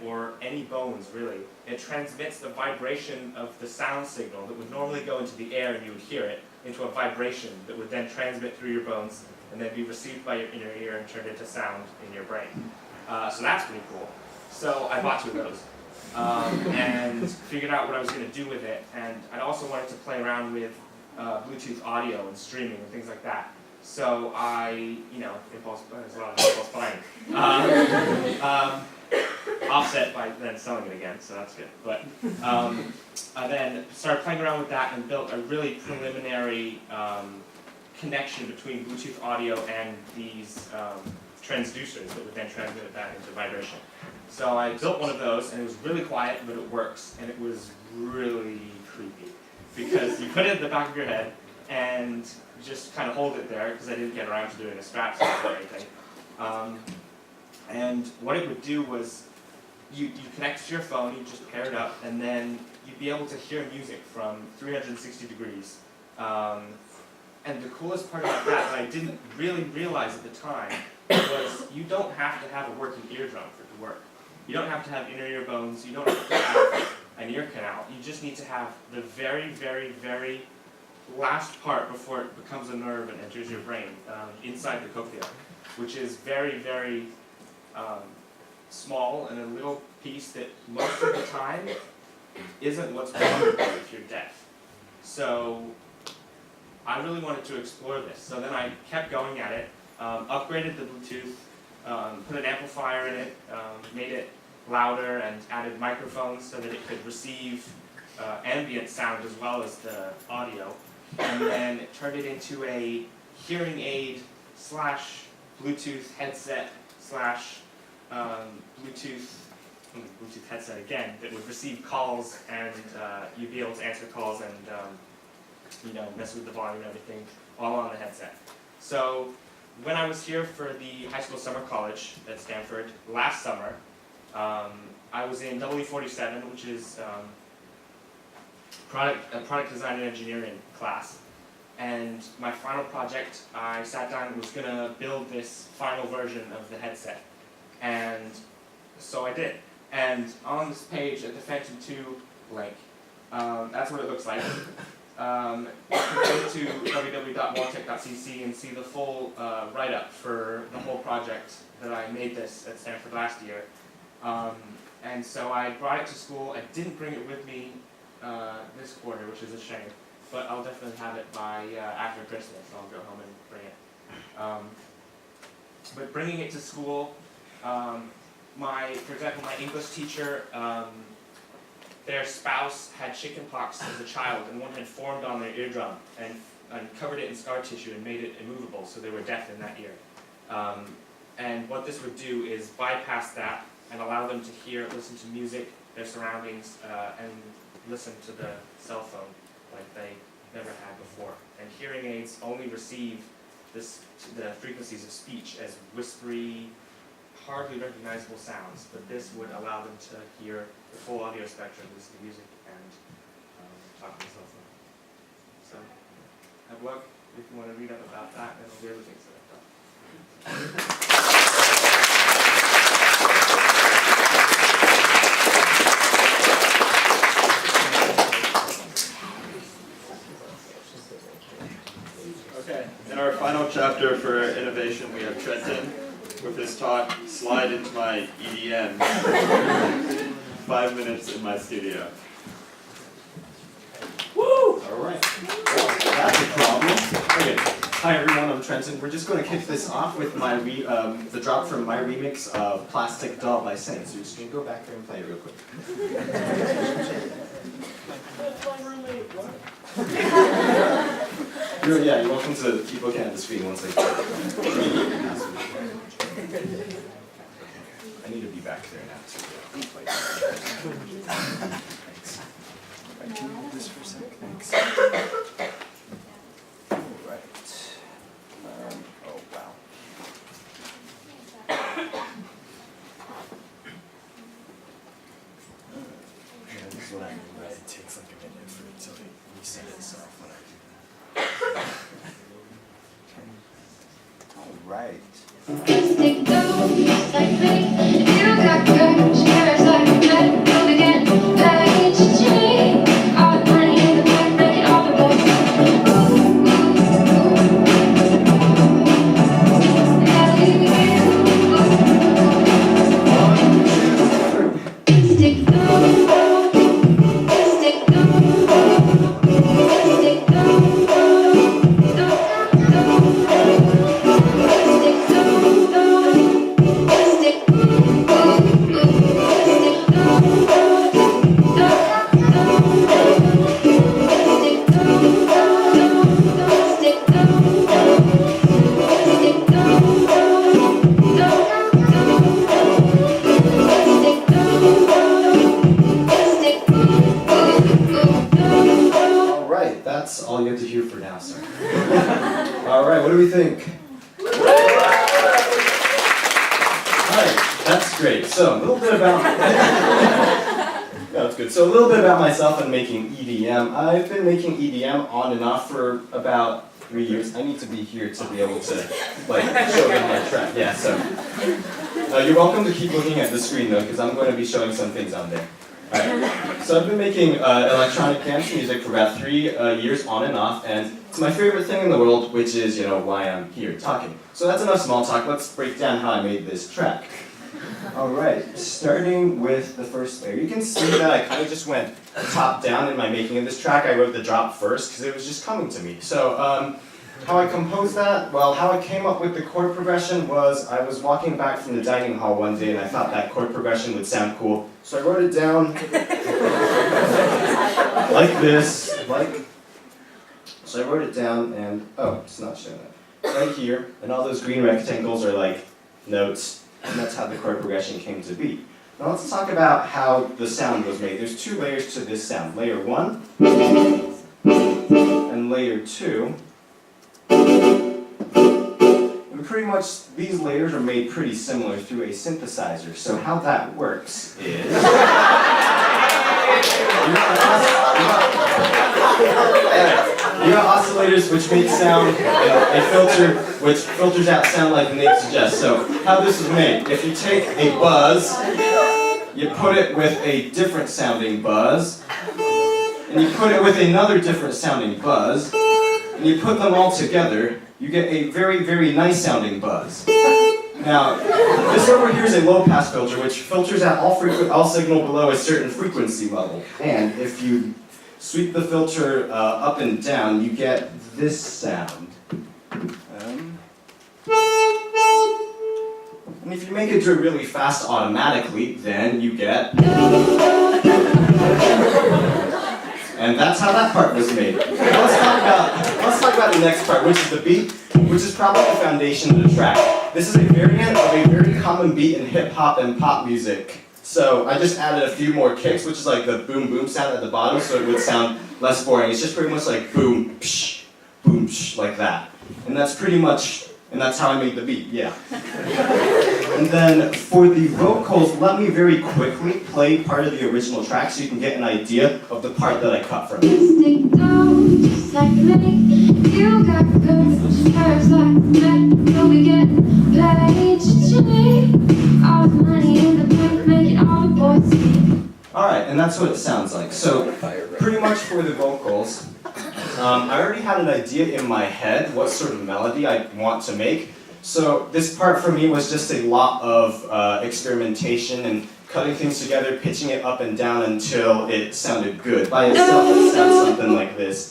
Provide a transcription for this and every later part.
or any bones really. It transmits the vibration of the sound signal that would normally go into the air and you would hear it, into a vibration that would then transmit through your bones and then be received by your inner ear and turned into sound in your brain. So that's pretty cool. So I bought 2 of those and figured out what I was going to do with it. And I also wanted to play around with Bluetooth audio and streaming and things like that. So I, there's a lot of impulse buying. Offset by then selling it again, so that's good. But I then started playing around with that and built a really preliminary connection between Bluetooth audio and these transducers that would then transmit that into vibration. So I built one of those, and it was really quiet, but it works, and it was really creepy because you put it in the back of your head and just kind of hold it there because I didn't get around to doing a strap system or anything. And what it would do was you connect to your phone, you just pair it up, and then you'd be able to hear music from 360 degrees. And the coolest part about that I didn't really realize at the time was you don't have to have a working eardrum for it to work. You don't have to have inner ear bones, you don't have to have an ear canal. You just need to have the very, very, very last part before it becomes a nerve and enters your brain, inside the cochlea, which is very, very small and a little piece that most of the time isn't what's wrong with you if you're deaf. So I really wanted to explore this. So then I kept going at it, upgraded the Bluetooth, put an amplifier in it, made it louder and added microphones so that it could receive ambient sound as well as the audio. And then turned it into a hearing aid slash Bluetooth headset slash Bluetooth headset again that would receive calls, and you'd be able to answer calls and mess with the volume and everything all on the headset. So when I was here for the high school summer college at Stanford last summer, I was in W47, which is product design and engineering class. And my final project, I sat down and was going to build this final version of the headset. And so I did. And on this page at the Phantom 2 link, that's what it looks like. You can go to www.waltech.cc and see the full write-up for the whole project that I made this at Stanford last year. And so I brought it to school. I didn't bring it with me this quarter, which is a shame. But I'll definitely have it by after Christmas. I'll go home and bring it. But bringing it to school, for example, my English teacher, their spouse had chickenpox as a child, and one had formed on their eardrum and covered it in scar tissue and made it immovable, so they were deaf in that ear. And what this would do is bypass that and allow them to hear, listen to music, their surroundings, and listen to the cell phone like they never had before. And hearing aids only receive the frequencies of speech as whispery, hardly recognizable sounds, but this would allow them to hear the full audio spectrum, listen to music, and talk on the cell phone. So, have luck if you want to read up about that and all the other things that I've done. Okay, in our final chapter for innovation, we have Trenton with his talk, Slide Into My EDM, 5 minutes in my studio. Woo! All right. Well, that's a problem. Okay. Hi everyone, I'm Trenton. We're just going to kick this off with my the drop from my remix of Plastic Doll by Saint. So you're just going to go back there and play it real quick. You're welcome to keep looking at the screen once I I need to be back there now too. Thanks. Right, can you hold this for a sec? Thanks. Alright. Oh wow. Yeah, this is what I mean, right? It takes like a minute for it to reset itself when I do that. Alright. Plastic dolls like me, you got curves, all you get to hear for now, sir. All right, what do we think? All right, that's great. So a little bit about... That's good. So a little bit about myself and making EDM. I've been making EDM on and off for about 3 years. I need to be here to be able to show them my track. Yeah, so you're welcome to keep looking at the screen though, because I'm going to be showing some things on there. Alright, so I've been making electronic dance music for about 3 years on and off, and it's my favorite thing in the world, which is, why I'm here talking. So that's enough small talk. Let's break down how I made this track. Alright, starting with the first layer. You can see that I kind of just went top down in my making of this track. I wrote the drop first because it was just coming to me. So how I composed that? Well, how I came up with the chord progression was I was walking back from the dining hall one day and I thought that chord progression would sound cool. So I wrote it down like this, so I wrote it down and, oh, it's not showing up. Right here, and all those green rectangles are like notes. And that's how the chord progression came to be. Now let's talk about how the sound was made. There's 2 layers to this sound. Layer 1 and layer 2. And pretty much these layers are made pretty similar through a synthesizer. So how that works is... You got oscillators which make sound, and a filter which filters out sound like the name suggests. So how this is made, if you take a buzz, you put it with a different sounding buzz, and you put it with another different sounding buzz, and you put them all together, you get a very, very nice sounding buzz. Now, this over here is a low-pass filter which filters out all signal below a certain frequency level. And if you sweep the filter up and down, you get this sound. And if you make it do it really fast automatically, then you get... And that's how that part was made. Let's talk about the next part, which is the beat, which is probably the foundation of the track. This is a variant of a very common beat in hip-hop and pop music. So I just added a few more kicks, which is like the boom boom sound at the bottom, so it would sound less boring. It's just pretty much like boom psh, like that. And that's pretty much, and that's how I made the beat, yeah. And then for the vocals, let me very quickly play part of the original track so you can get an idea of the part that I cut from it. Stick down, just like me. You got curves, curves like me. You'll be getting paid today. All the money in the bank, making all the boys see. Alright, and that's what it sounds like. So, pretty much for the vocals, I already had an idea in my head what sort of melody I want to make. So, this part for me was just a lot of experimentation and cutting things together, pitching it up and down until it sounded good. By itself, it sounds something like this.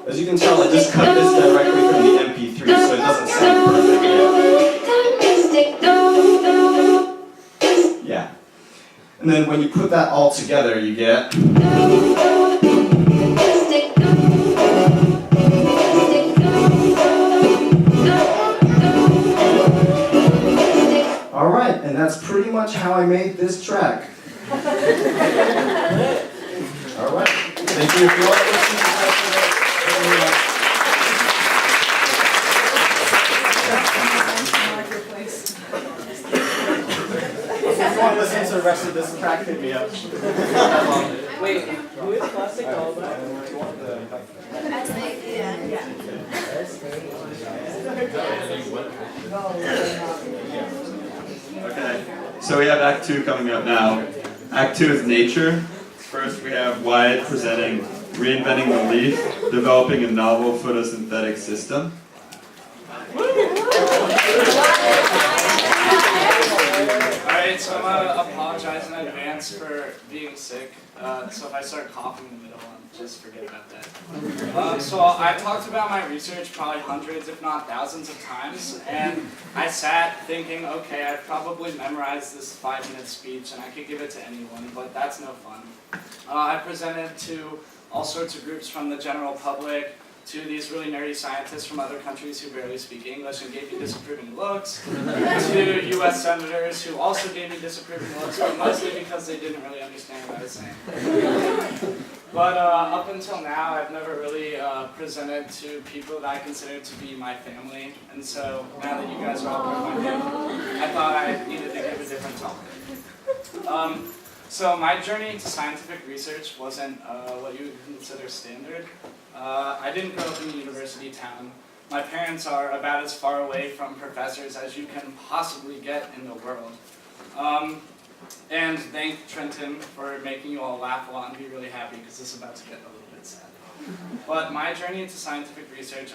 As you can tell, I just cut this directly from the MP3, so it doesn't sound perfect yet. Yeah. And then when you put that all together, you get... Alright, and that's pretty much how I made this track. Alright, thank you for all listening. If you want to listen to the rest of this track, hit me up. Wait, who is Plastic All About? Okay, so we have Act 2 coming up now. Act 2 is nature. First we have Wyatt presenting Reinventing the Leaf, developing a novel photosynthetic system. Alright, so I'm gonna apologize in advance for being sick. So if I start coughing in the middle, just forget about that. So I talked about my research probably hundreds, if not thousands of times, and I sat thinking, okay, I've probably memorized this 5-minute speech and I could give it to anyone, but that's no fun. I presented to all sorts of groups from the general public, to these really nerdy scientists from other countries who barely speak English and gave me disapproving looks, to US senators who also gave me disapproving looks, but mostly because they didn't really understand what I was saying. But up until now, I've never really presented to people that I consider to be my family, and so now that you guys are all part of my family, I thought I needed to give a different talk. So my journey to scientific research wasn't what you would consider standard. I didn't grow up in a university town. My parents are about as far away from professors as you can possibly get in the world. And thank Trenton for making you all laugh a lot and be really happy because this is about to get a little bit sad. But my journey into scientific research